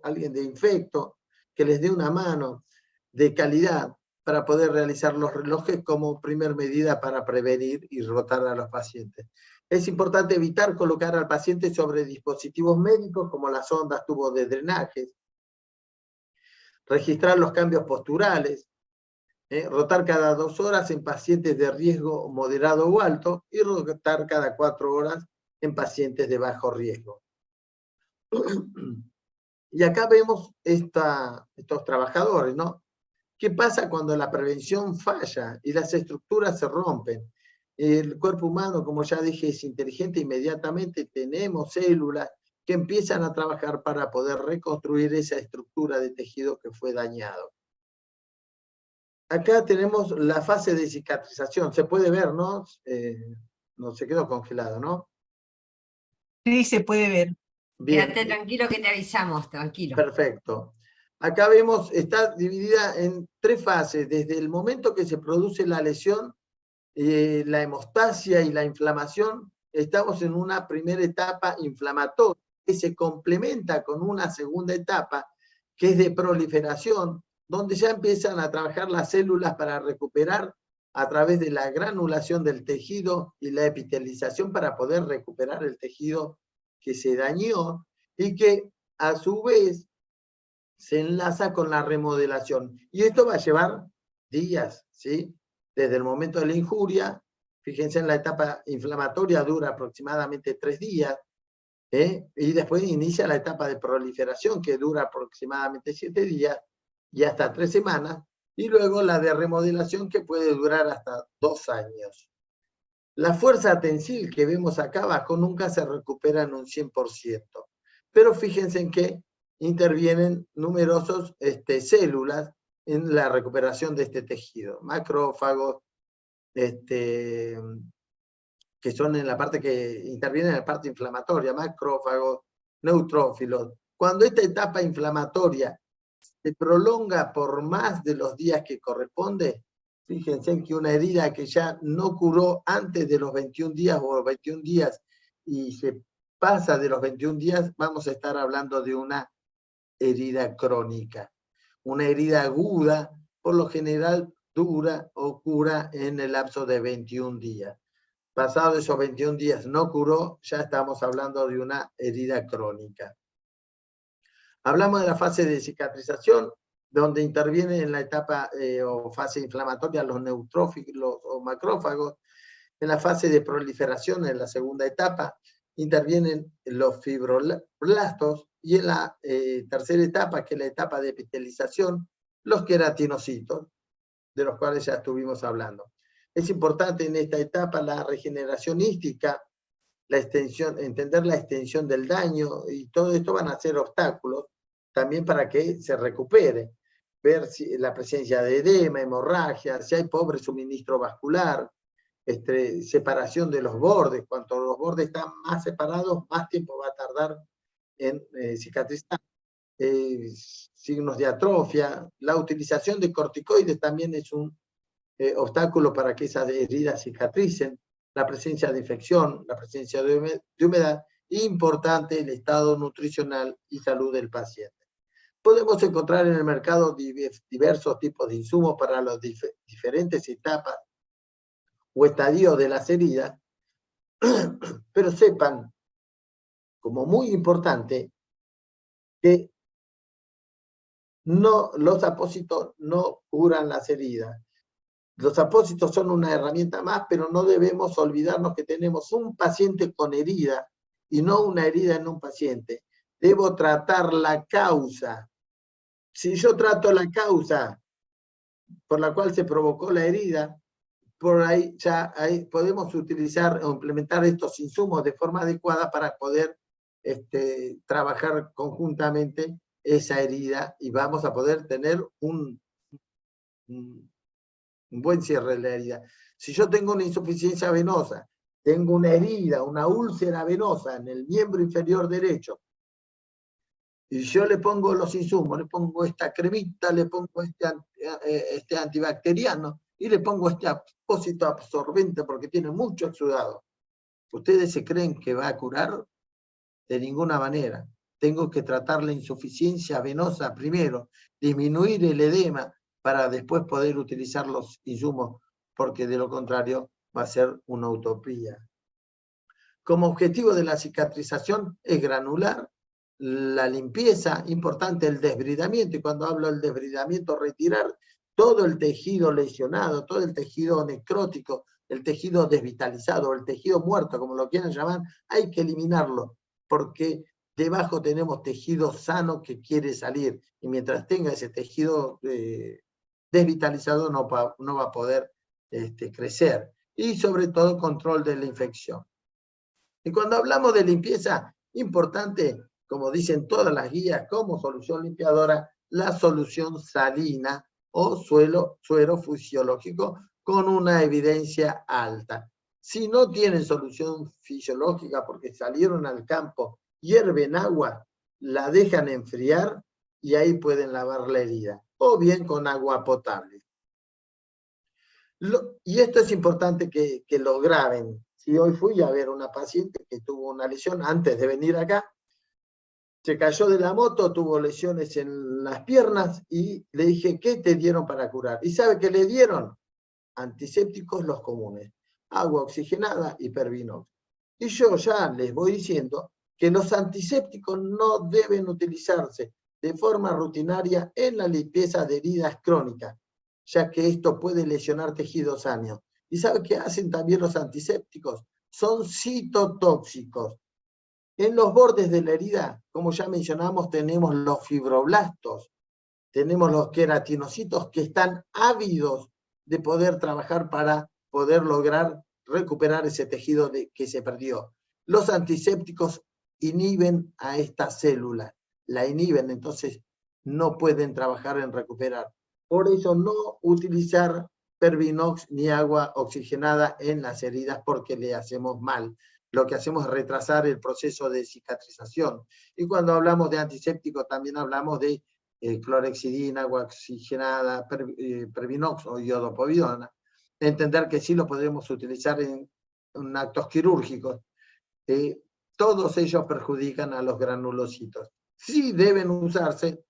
alguien de infecto, que les dé una mano de calidad para poder realizar los relojes como primer medida para prevenir y rotar a los pacientes. Es importante evitar colocar al paciente sobre dispositivos médicos como las ondas, tubos de drenaje, registrar los cambios posturales, rotar cada 2 horas en pacientes de riesgo moderado o alto y rotar cada 4 horas en pacientes de bajo riesgo. Y acá vemos estos trabajadores, ¿no? ¿Qué pasa cuando la prevención falla y las estructuras se rompen? El cuerpo humano, como ya dije, es inteligente. Inmediatamente tenemos células que empiezan a trabajar para poder reconstruir esa estructura de tejido que fue dañado. Acá tenemos la fase de cicatrización. Se puede ver, ¿no? No se quedó congelado, ¿no? Sí, se puede ver. Bien. Quédate tranquilo que te avisamos, tranquilo. Perfecto. Acá vemos, está dividida en 3 fases, desde el momento que se produce la lesión, la hemostasia y la inflamación, estamos en una primera etapa inflamatoria, que se complementa con una segunda etapa, que es de proliferación, donde ya empiezan a trabajar las células para recuperar a través de la granulación del tejido y la epitelización para poder recuperar el tejido que se dañó y que a su vez se enlaza con la remodelación. Y esto va a llevar días, ¿sí? Desde el momento de la injuria, fíjense en la etapa inflamatoria, dura aproximadamente 3 días, y después inicia la etapa de proliferación, que dura aproximadamente 7 días y hasta 3 semanas, y luego la de remodelación, que puede durar hasta 2 años. La fuerza tensil que vemos acá abajo nunca se recupera en un 100%, pero fíjense en que intervienen numerosos células en la recuperación de este tejido, macrófagos, que son en la parte que intervienen en la parte inflamatoria, macrófagos, neutrófilos. Cuando esta etapa inflamatoria se prolonga por más de los días que corresponde, fíjense que una herida que ya no curó antes de los 21 días o 21 días y se pasa de los 21 días, vamos a estar hablando de una herida crónica. Una herida aguda, por lo general, dura o cura en el lapso de 21 días. Pasado esos 21 días no curó, ya estamos hablando de una herida crónica. Hablamos de la fase de cicatrización, donde intervienen en la etapa o fase inflamatoria los neutrófilos o macrófagos. En la fase de proliferación, en la segunda etapa, intervienen los fibroblastos, y en la tercera etapa, que es la etapa de epitelización, los queratinocitos, de los cuales ya estuvimos hablando. Es importante en esta etapa la regeneración ística, la extensión, entender la extensión del daño, y todo esto van a ser obstáculos también para que se recupere. Ver si la presencia de edema, hemorragia, si hay pobre suministro vascular, separación de los bordes. Cuanto los bordes están más separados, más tiempo va a tardar en cicatrizar. Signos de atrofia. La utilización de corticoides también es un obstáculo para que esas heridas cicatricen. La presencia de infección, la presencia de humedad, importante el estado nutricional y salud del paciente. Podemos encontrar en el mercado diversos tipos de insumos para las diferentes etapas o estadios de las heridas, pero sepan, como muy importante, que No, los apósitos no curan las heridas. Los apósitos son una herramienta más, pero no debemos olvidarnos que tenemos un paciente con herida y no una herida en un paciente. Debo tratar la causa. Si yo trato la causa por la cual se provocó la herida, por ahí ya podemos utilizar o implementar estos insumos de forma adecuada para poder trabajar conjuntamente esa herida y vamos a poder tener un buen cierre de la herida. Si yo tengo una insuficiencia venosa, tengo una herida, una úlcera venosa en el miembro inferior derecho, y yo le pongo los insumos, le pongo esta cremita, le pongo este antibacteriano, y le pongo este apósito absorbente porque tiene mucho exudado. ¿Ustedes se creen que va a curar? De ninguna manera. Tengo que tratar la insuficiencia venosa primero, disminuir el edema para después poder utilizar los insumos, porque de lo contrario va a ser una utopía. Como objetivo de la cicatrización es granular, la limpieza, importante el desbridamiento, y cuando hablo del desbridamiento, retirar todo el tejido lesionado, todo el tejido necrótico, el tejido desvitalizado, el tejido muerto, como lo quieran llamar, hay que eliminarlo, porque debajo tenemos tejido sano que quiere salir, y mientras tenga ese tejido desvitalizado no va a poder crecer. Y sobre todo control de la infección. Y cuando hablamos de limpieza, importante, como dicen todas las guías, como solución limpiadora, la solución salina o suero fisiológico con una evidencia alta. Si no tienen solución fisiológica porque salieron al campo, hierven agua, la dejan enfriar y ahí pueden lavar la herida, o bien con agua potable. Y esto es importante que lo graben. Si hoy fui a ver una paciente que tuvo una lesión antes de venir acá, se cayó de la moto, tuvo lesiones en las piernas y le dije, ¿qué te dieron para curar? ¿Y sabe qué le dieron? Antisépticos los comunes, agua oxigenada y Pervinox. Y yo ya les voy diciendo que los antisépticos no deben utilizarse de forma rutinaria en la limpieza de heridas crónicas, ya que esto puede lesionar tejidos sanos. ¿Y sabe qué hacen también los antisépticos? Son citotóxicos. En los bordes de la herida, como ya mencionamos, tenemos los fibroblastos, tenemos los queratinocitos que están ávidos de poder trabajar para poder lograr recuperar ese tejido que se perdió. Los antisépticos inhiben a esta célula, la inhiben, entonces no pueden trabajar en recuperar. Por eso no utilizar Pervinox ni agua oxigenada en las heridas porque le hacemos mal. Lo que hacemos es retrasar el proceso de cicatrización. Y cuando hablamos de antisépticos también hablamos de clorhexidina, agua oxigenada, Pervinox o iodopovidona. Entender que sí lo podemos utilizar en actos quirúrgicos. Todos ellos perjudican a los granulocitos. Sí deben usarse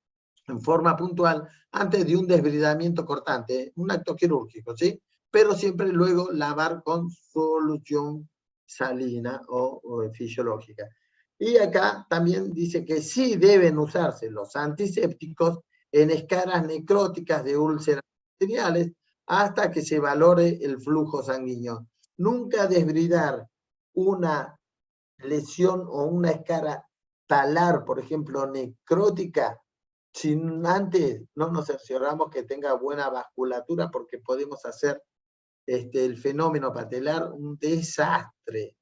en forma puntual antes de un desbridamiento cortante, un acto quirúrgico, ¿sí? Pero siempre luego lavar con solución salina o fisiológica. Y acá también dice que sí deben usarse los antisépticos en escaras necróticas de úlceras arteriales hasta que se valore el flujo sanguíneo. Nunca desbridar una lesión o una escara talar, por ejemplo, necrótica, si antes no nos cercioramos que tenga buena vasculatura, porque podemos hacer el fenómeno patelar un desastre.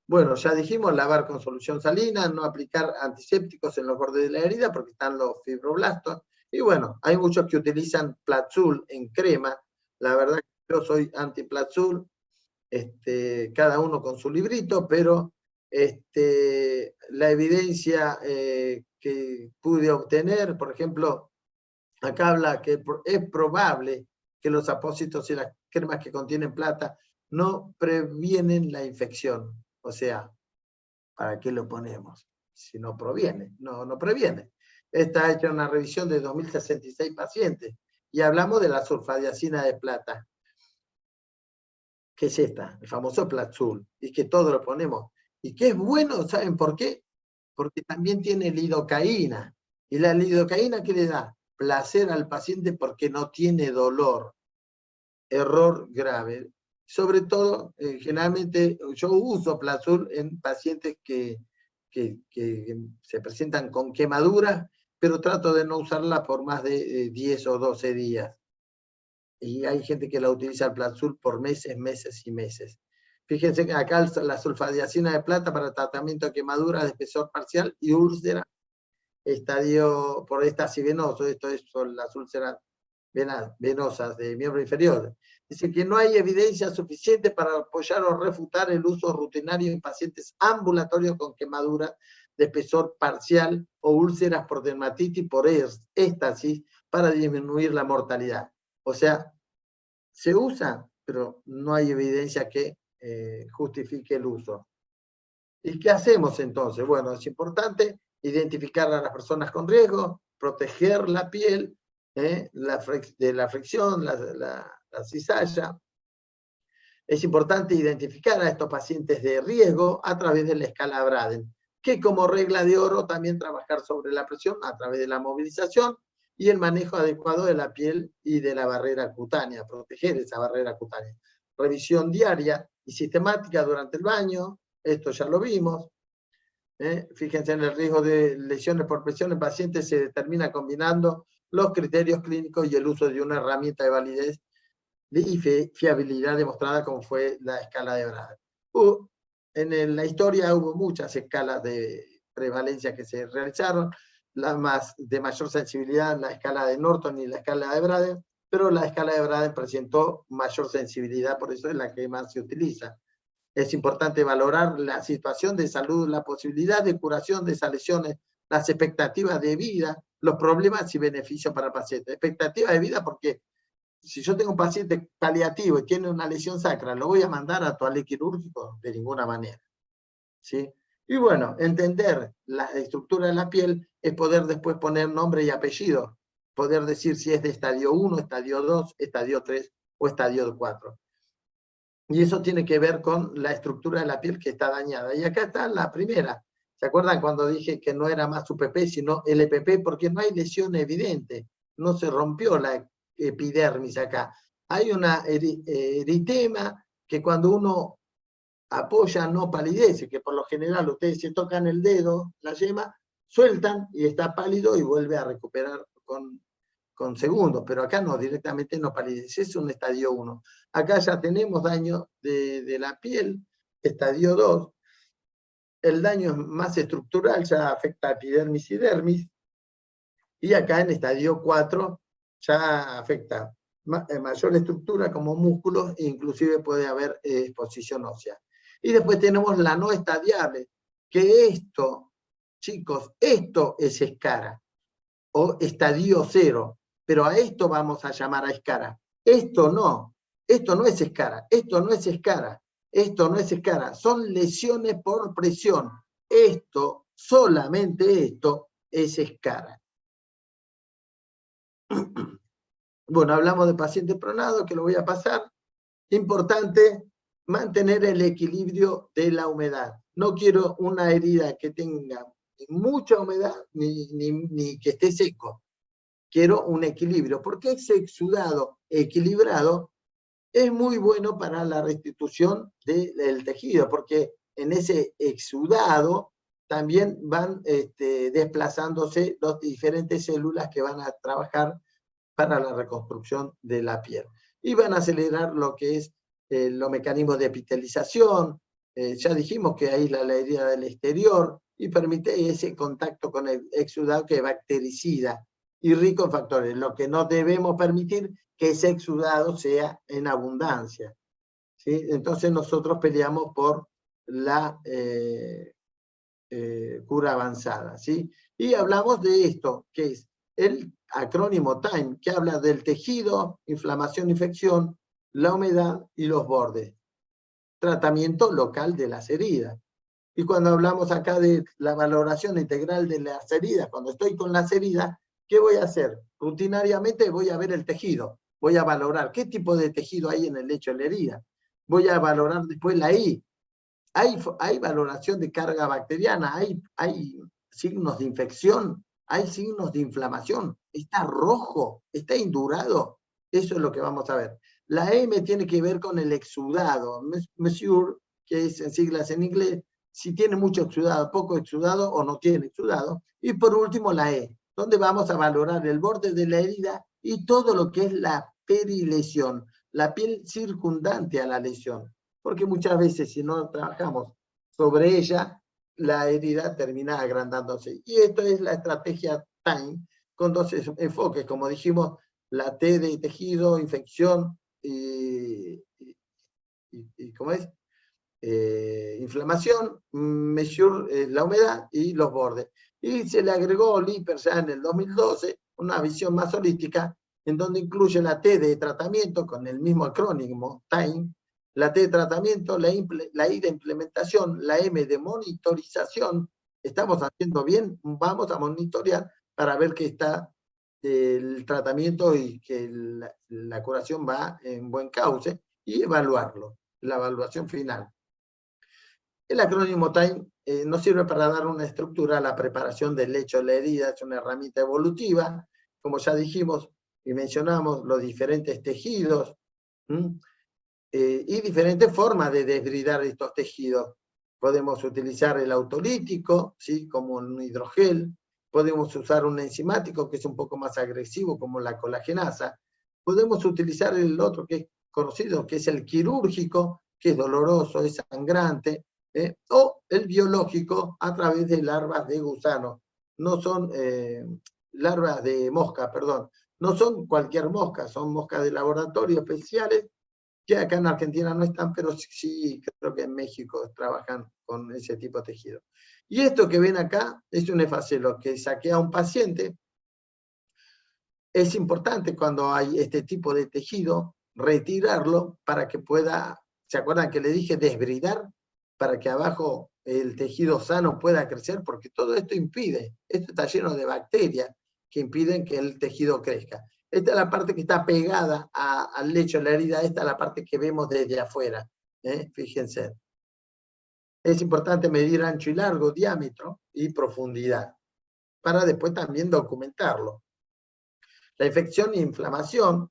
Bueno, ya dijimos, lavar con solución salina, no aplicar antisépticos en los bordes de la herida porque están los fibroblastos. Y bueno, hay muchos que utilizan Platzul en crema. La verdad que yo soy anti-Platzul, cada uno con su librito, pero la evidencia que pude obtener, por ejemplo, acá habla que es probable que los apósitos y las cremas que contienen plata no previenen la infección. O sea, ¿para qué lo ponemos? Si no proviene, no previene. Está hecha una revisión de 2066 pacientes y hablamos de la sulfadiazina de plata. ¿Qué es esta? El famoso Platzul. Y que todo lo ponemos. Y que es bueno, ¿saben por qué? Porque también tiene lidocaína. ¿Y la lidocaína qué le da? Placer al paciente porque no tiene dolor. Error grave. Sobre todo, generalmente yo uso Plazul en pacientes que se presentan con quemaduras, pero trato de no usarla por más de 10 o 12 días. Y hay gente que la utiliza el Plazul por meses, meses y meses. Fíjense que acá la sulfadiazina de plata para tratamiento de quemaduras de espesor parcial y úlcera, estadio por estas y venoso, esto son las úlceras venosas de miembro inferior. Dice que no hay evidencia suficiente para apoyar o refutar el uso rutinario en pacientes ambulatorios con quemaduras de espesor parcial o úlceras por dermatitis por éstasis para disminuir la mortalidad. O sea, se usa, pero no hay evidencia que justifique el uso. ¿Y qué hacemos entonces? Bueno, es importante identificar a las personas con riesgo, proteger la piel de la fricción, la cizalla. Es importante identificar a estos pacientes de riesgo a través de la escala Braden, que como regla de oro también trabajar sobre la presión a través de la movilización y el manejo adecuado de la piel y de la barrera cutánea, proteger esa barrera cutánea. Revisión diaria y sistemática durante el baño, esto ya lo vimos. Fíjense en el riesgo de lesiones por presión en pacientes se determina combinando los criterios clínicos y el uso de una herramienta de validez y fiabilidad demostrada como fue la escala de Braden. En la historia hubo muchas escalas de prevalencia que se realizaron, la de mayor sensibilidad, la escala de Norton y la escala de Braden, pero la escala de Braden presentó mayor sensibilidad, por eso es la que más se utiliza. Es importante valorar la situación de salud, la posibilidad de curación de esas lesiones, las expectativas de vida, los problemas y beneficios para el paciente. Expectativas de vida porque si yo tengo un paciente paliativo y tiene una lesión sacra, ¿lo voy a mandar a toalete quirúrgico? De ninguna manera. ¿Sí? Y bueno, entender la estructura de la piel es poder después poner nombre y apellido, poder decir si es de estadio 1, estadio 2, estadio 3 o estadio 4. Y eso tiene que ver con la estructura de la piel que está dañada. Y acá está la primera. ¿Se acuerdan cuando dije que no era más UPP, sino LPP? Porque no hay lesión evidente. No se rompió la epidermis acá. Hay una eritema que cuando uno apoya no palidece, que por lo general ustedes se tocan el dedo, la yema, sueltan y está pálido y vuelve a recuperar con segundos, pero acá no, directamente no palidece, es un estadio 1. Acá ya tenemos daño de la piel, estadio 2. El daño es más estructural, ya afecta a epidermis y dermis. Y acá en estadio 4 ya afecta mayor estructura como músculos e inclusive puede haber exposición ósea. Y después tenemos la no estadiable, que esto, chicos, esto es escara o estadio 0. Pero a esto vamos a llamar a escara. Esto no es escara, esto no es escara, esto no es escara. Son lesiones por presión. Esto, solamente esto, es escara. Bueno, hablamos de paciente pronado, que lo voy a pasar. Importante, mantener el equilibrio de la humedad. No quiero una herida que tenga mucha humedad ni que esté seco. Quiero un equilibrio, porque ese exudado equilibrado es muy bueno para la restitución del tejido, porque en ese exudado también van desplazándose las diferentes células que van a trabajar para la reconstrucción de la piel. Y van a acelerar lo que es los mecanismos de epitelización, ya dijimos que aísla la herida del exterior y permite ese contacto con el exudado que es bactericida y rico en factores. Lo que no debemos permitir que ese exudado sea en abundancia. ¿Sí? Entonces nosotros peleamos por la cura avanzada. ¿Sí? Y hablamos de esto, que es el acrónimo TIME, que habla del tejido, inflamación, infección, la humedad y los bordes. Tratamiento local de las heridas. Y cuando hablamos acá de la valoración integral de las heridas, cuando estoy con las heridas, ¿qué voy a hacer? Rutinariamente voy a ver el tejido, voy a valorar qué tipo de tejido hay en el lecho de la herida. Voy a valorar después la I, hay valoración de carga bacteriana, hay signos de infección, hay signos de inflamación, está rojo, está indurado. Eso es lo que vamos a ver. La M tiene que ver con el exudado. Mesure, que es en siglas en inglés, si tiene mucho exudado, poco exudado o no tiene exudado. Y por último la E, donde vamos a valorar el borde de la herida y todo lo que es la perilesión, la piel circundante a la lesión. Porque muchas veces si no trabajamos sobre ella, la herida termina agrandándose. Y esto es la estrategia TIME, con dos enfoques, como dijimos, la T de tejido, infección y ¿cómo es? Inflamación, measure la humedad y los bordes. Y se le agregó Lipper ya en el 2012 una visión más holística en donde incluye la T de tratamiento con el mismo acrónimo, TIME, la T de tratamiento, la I de implementación, la M de monitorización. Estamos haciendo bien, vamos a monitorear para ver que está el tratamiento y que la curación va en buen cauce y evaluarlo, la evaluación final. El acrónimo TIME nos sirve para dar una estructura a la preparación del lecho de la herida, es una herramienta evolutiva, como ya dijimos y mencionamos, los diferentes tejidos y diferentes formas de desbridar estos tejidos. Podemos utilizar el autolítico, ¿sí? Como un hidrogel, podemos usar un enzimático que es un poco más agresivo, como la colagenasa, podemos utilizar el otro que es conocido, que es el quirúrgico, que es doloroso, es sangrante, o el biológico a través de larvas de gusano. No son larvas de mosca, perdón, no son cualquier mosca, son moscas de laboratorio especiales, que acá en Argentina no están, pero sí creo que en México trabajan con ese tipo de tejido. Y esto que ven acá es un efacelo que saquea a un paciente. Es importante cuando hay este tipo de tejido, retirarlo para que pueda, ¿se acuerdan que le dije desbridar? Para que abajo el tejido sano pueda crecer, porque todo esto impide, esto está lleno de bacterias que impiden que el tejido crezca. Esta es la parte que está pegada al lecho de la herida, esta es la parte que vemos desde afuera, fíjense. Es importante medir ancho y largo, diámetro y profundidad, para después también documentarlo. La infección e inflamación,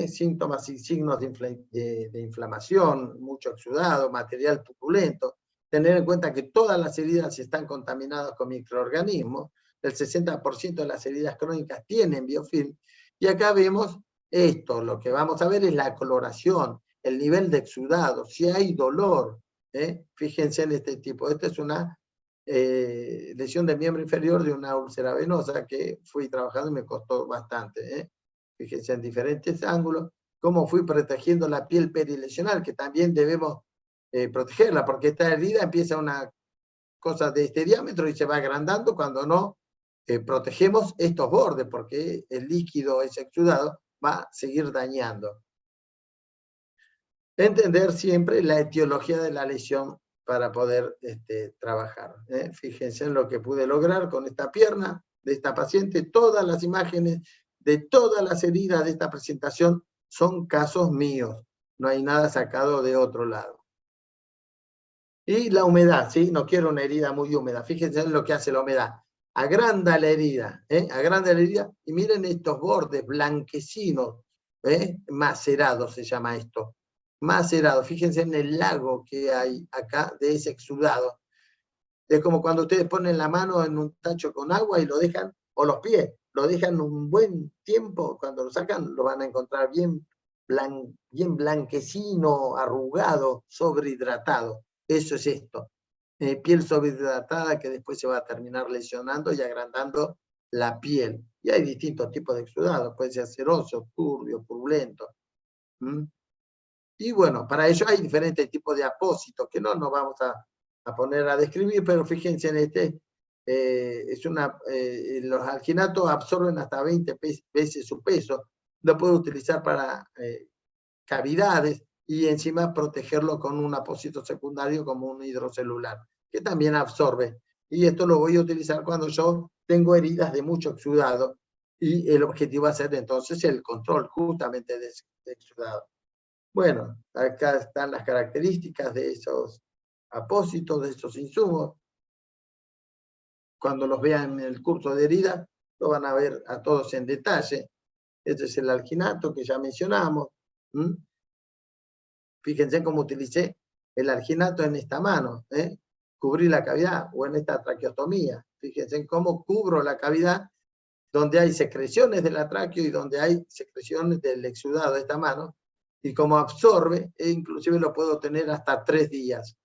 síntomas y signos de inflamación, mucho exudado, material purulento. Tener en cuenta que todas las heridas están contaminadas con microorganismos, el 60% de las heridas crónicas tienen biofilm, y acá vemos esto, lo que vamos a ver es la coloración, el nivel de exudado, si hay dolor, fíjense en este tipo, esta es una lesión del miembro inferior de una úlcera venosa que fui trabajando y me costó bastante. Fíjense en diferentes ángulos, cómo fui protegiendo la piel perilesional, que también debemos protegerla, porque esta herida empieza una cosa de este diámetro y se va agrandando cuando no protegemos estos bordes, porque el líquido ese exudado va a seguir dañando. Entender siempre la etiología de la lesión para poder trabajar. Fíjense en lo que pude lograr con esta pierna de esta paciente. Todas las imágenes de todas las heridas de esta presentación son casos míos. No hay nada sacado de otro lado. Y la humedad, ¿sí? No quiero una herida muy húmeda. Fíjense en lo que hace la humedad. Agranda la herida, agranda la herida. Y miren estos bordes blanquecinos, macerados se llama esto. Macerado, fíjense en el lago que hay acá de ese exudado. Es como cuando ustedes ponen la mano en un tacho con agua y lo dejan, o los pies, lo dejan un buen tiempo, cuando lo sacan lo van a encontrar bien blanquecino, arrugado, sobrehidratado. Eso es esto. Piel sobrehidratada que después se va a terminar lesionando y agrandando la piel. Y hay distintos tipos de exudados, puede ser ceroso, turbio, purulento. Y bueno, para ello hay diferentes tipos de apósitos que no nos vamos a poner a describir, pero fíjense en este, los alginatos absorben hasta 20 veces su peso, lo puedo utilizar para cavidades y encima protegerlo con un apósito secundario como un hidrocelular, que también absorbe. Y esto lo voy a utilizar cuando yo tengo heridas de mucho exudado y el objetivo va a ser entonces el control justamente de exudado. Bueno, acá están las características de esos apósitos de estos insumos. Cuando los vean en el curso de herida, lo van a ver a todos en detalle. Este es el alginato que ya mencionamos. Fíjense cómo utilicé el alginato en esta mano, cubrí la cavidad, o en esta traqueotomía. Fíjense cómo cubro la cavidad donde hay secreciones de la tráqueo y donde hay secreciones del exudado de esta mano, y cómo absorbe, e inclusive lo puedo tener hasta 3 días.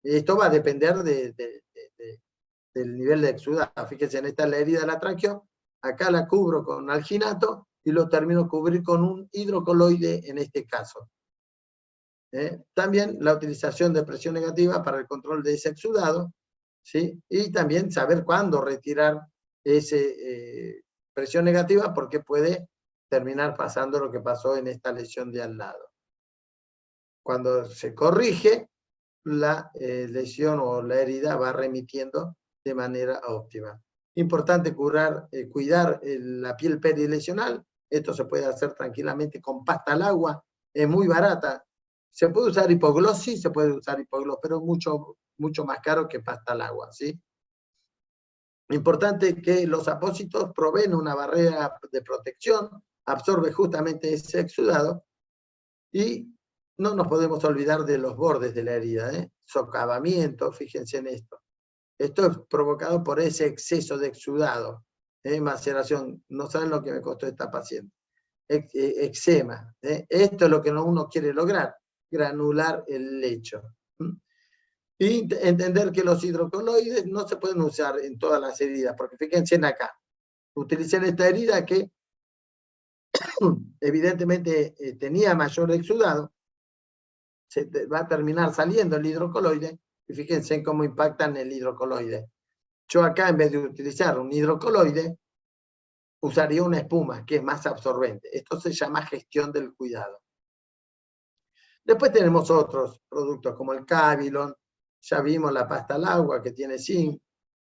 Esto va a depender del nivel de exudado. Fíjense, en esta es la herida de la tráqueo, acá la cubro con alginato y lo termino de cubrir con un hidrocoloide en este caso. También la utilización de presión negativa para el control de ese exudado, ¿sí? Y también saber cuándo retirar esa presión negativa, porque puede terminar pasando lo que pasó en esta lesión de al lado. Cuando se corrige, la lesión o la herida va remitiendo de manera óptima. Importante cuidar la piel perilesional. Esto se puede hacer tranquilamente con pasta al agua, es muy barata. Se puede usar hipogloss, sí, se puede usar hipogloss, pero es mucho más caro que pasta al agua, ¿sí? Importante que los apósitos proveen una barrera de protección, absorbe justamente ese exudado, y no nos podemos olvidar de los bordes de la herida, socavamiento, fíjense en esto. Esto es provocado por ese exceso de exudado, maceración. No saben lo que me costó esta paciente. Eczema. Esto es lo que uno quiere lograr, granular el lecho. Y entender que los hidrocoloides no se pueden usar en todas las heridas, porque fíjense en acá. Utilicé en esta herida que evidentemente tenía mayor exudado, se va a terminar saliendo el hidrocoloide, y fíjense en cómo impactan el hidrocoloide. Yo acá, en vez de utilizar un hidrocoloide, usaría una espuma, que es más absorbente. Esto se llama gestión del cuidado. Después tenemos otros productos, como el Cavilon, ya vimos la pasta al agua, que tiene zinc,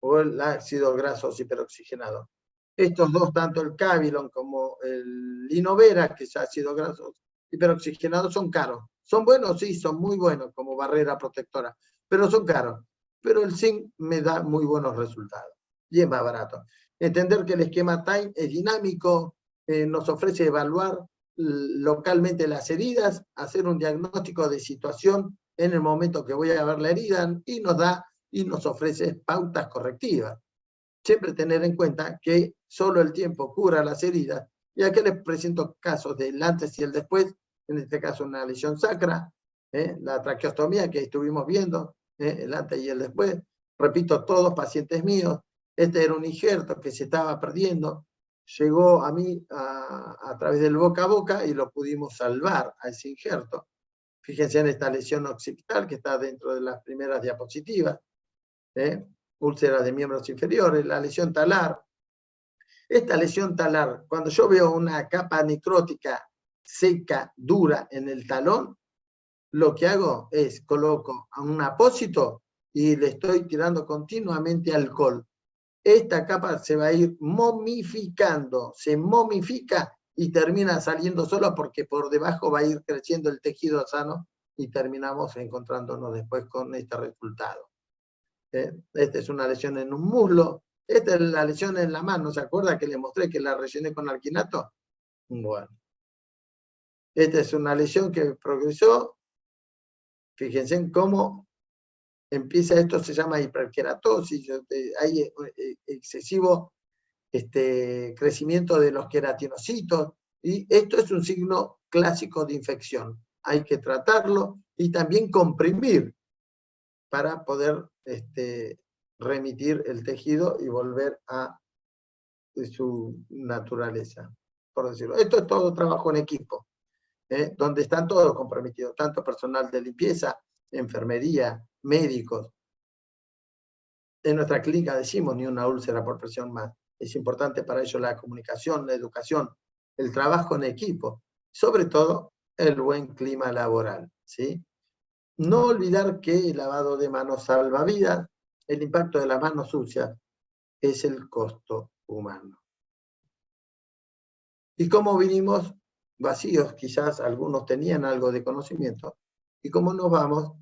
o el ácido graso hiperoxigenado. Estos dos, tanto el Cavilon como el Linovera, que es ácido graso hiperoxigenado, son caros. ¿Son buenos? Sí, son muy buenos como barrera protectora, pero son caros. Pero el zinc me da muy buenos resultados y es más barato. Entender que el esquema Time es dinámico, nos ofrece evaluar localmente las heridas, hacer un diagnóstico de situación en el momento que voy a ver la herida, y nos ofrece pautas correctivas. Siempre tener en cuenta que solo el tiempo cura las heridas, y aquí les presento casos del antes y el después, en este caso una lesión sacra, la traqueostomía que estuvimos viendo, el antes y el después. Repito, todos pacientes míos. Este era un injerto que se estaba perdiendo, llegó a mí a través del boca a boca y lo pudimos salvar a ese injerto. Fíjense en esta lesión occipital que está dentro de las primeras diapositivas, úlceras de miembros inferiores, la lesión talar. Esta lesión talar, cuando yo veo una capa necrótica seca, dura en el talón, lo que hago es coloco a un apósito y le estoy tirando continuamente alcohol. Esta capa se va a ir momificando, se momifica y termina saliendo sola, porque por debajo va a ir creciendo el tejido sano y terminamos encontrándonos después con este resultado. Esta es una lesión en un muslo, esta es la lesión en la mano, ¿se acuerda que le mostré que la rellené con alginato? Bueno. Esta es una lesión que progresó, fíjense en cómo empieza, esto se llama hiperkeratosis, hay excesivo crecimiento de los queratinocitos, y esto es un signo clásico de infección. Hay que tratarlo y también comprimir para poder remitir el tejido y volver a su naturaleza, por decirlo. Esto es todo trabajo en equipo, donde están todos comprometidos, tanto personal de limpieza, enfermería, médicos. En nuestra clínica decimos ni una úlcera por presión más. Es importante para ello la comunicación, la educación, el trabajo en equipo, sobre todo el buen clima laboral, ¿sí? No olvidar que el lavado de manos salva vidas, el impacto de las manos sucias es el costo humano. Y como vinimos vacíos, quizás algunos tenían algo de conocimiento, y como nos vamos,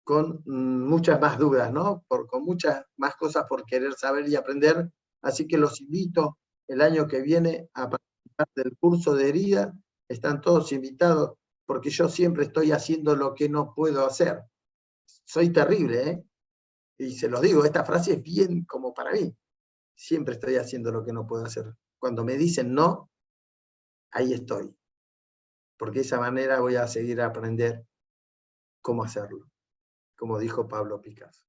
con muchas más dudas, ¿no? Con muchas más cosas por querer saber y aprender. Así que los invito el año que viene a participar del curso de herida. Están todos invitados, porque yo siempre estoy haciendo lo que no puedo hacer. Soy terrible, ¿eh? Y se los digo, esta frase es bien como para mí. Siempre estoy haciendo lo que no puedo hacer. Cuando me dicen no, ahí estoy. Porque de esa manera voy a seguir a aprender cómo hacerlo, como dijo Pablo Picasso.